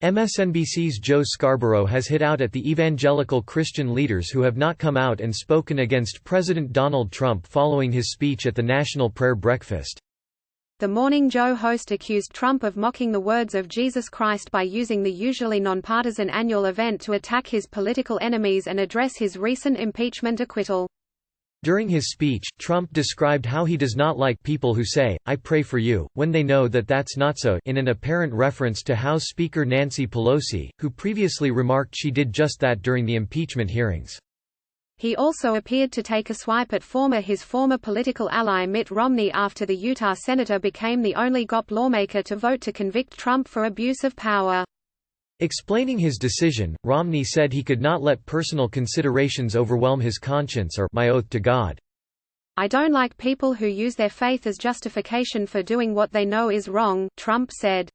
MSNBC's Joe Scarborough has hit out at the evangelical Christian leaders who have not come out and spoken against President Donald Trump following his speech at the National Prayer Breakfast. The Morning Joe host accused Trump of mocking the words of Jesus Christ by using the usually nonpartisan annual event to attack his political enemies and address his recent impeachment acquittal. During his speech, Trump described how he does not like people who say, "I pray for you," when they know that that's not so, in an apparent reference to House Speaker Nancy Pelosi, who previously remarked she did just that during the impeachment hearings. He also appeared to take a swipe at his former political ally Mitt Romney after the Utah senator became the only GOP lawmaker to vote to convict Trump for abuse of power. Explaining his decision, Romney said he could not let personal considerations overwhelm his conscience or "my oath to God." "I don't like people who use their faith as justification for doing what they know is wrong," Trump said.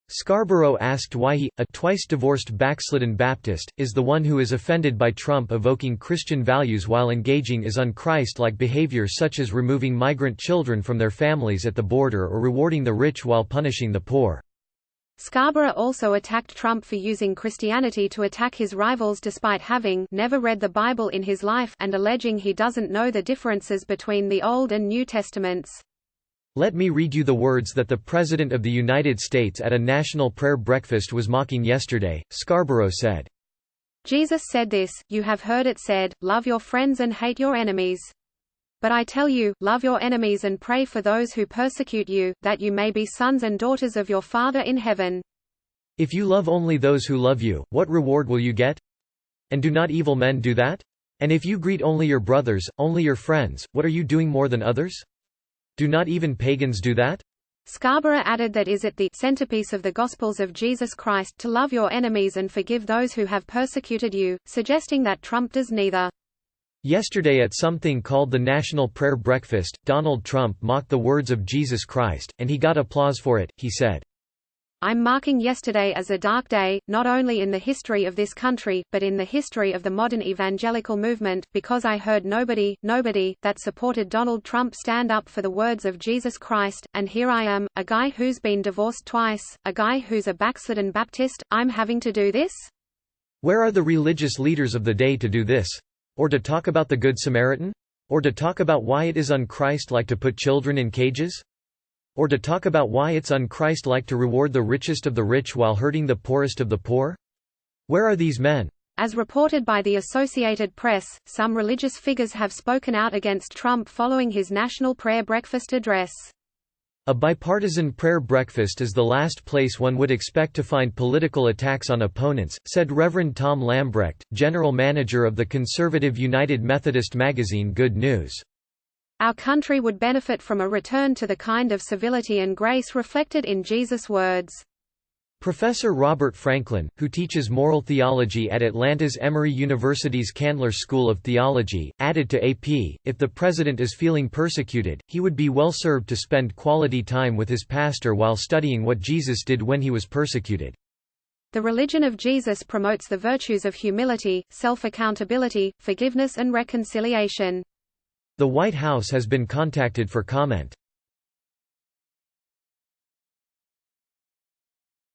Scarborough asked why he, a twice-divorced backslidden Baptist, is the one who is offended by Trump evoking Christian values while engaging in un-Christ-like behavior such as removing migrant children from their families at the border or rewarding the rich while punishing the poor. Scarborough also attacked Trump for using Christianity to attack his rivals despite having never read the Bible in his life and alleging he doesn't know the differences between the Old and New Testaments. Let me read you the words that the President of the United States at a national prayer breakfast was mocking yesterday, Scarborough said. Jesus said this, "You have heard it said, love your friends and hate your enemies. But I tell you, love your enemies and pray for those who persecute you, that you may be sons and daughters of your Father in heaven. If you love only those who love you, what reward will you get? And do not evil men do that? And if you greet only your brothers, only your friends, what are you doing more than others? Do not even pagans do that?" Scarborough added that is at the centerpiece of the Gospels of Jesus Christ to love your enemies and forgive those who have persecuted you, suggesting that Trump does neither. Yesterday at something called the National Prayer Breakfast, Donald Trump mocked the words of Jesus Christ, and he got applause for it. He said, "I'm marking yesterday as a dark day, not only in the history of this country, but in the history of the modern evangelical movement, because I heard nobody that supported Donald Trump stand up for the words of Jesus Christ, and here I am, a guy who's been divorced twice, a guy who's a backslidden Baptist, I'm having to do this?" Where are the religious leaders of the day to do this? Or to talk about the Good Samaritan? Or to talk about why it is un-Christ-like to put children in cages? Or to talk about why it's un-Christ-like to reward the richest of the rich while hurting the poorest of the poor? Where are these men? As reported by the Associated Press, some religious figures have spoken out against Trump following his National Prayer Breakfast address. A bipartisan prayer breakfast is the last place one would expect to find political attacks on opponents, said Reverend Tom Lambrecht, general manager of the conservative United Methodist magazine Good News. "Our country would benefit from a return to the kind of civility and grace reflected in Jesus' words." Professor Robert Franklin, who teaches moral theology at Atlanta's Emory University's Candler School of Theology, added to AP, "If the president is feeling persecuted, he would be well served to spend quality time with his pastor while studying what Jesus did when he was persecuted." The religion of Jesus promotes the virtues of humility, self-accountability, forgiveness and reconciliation. The White House has been contacted for comment.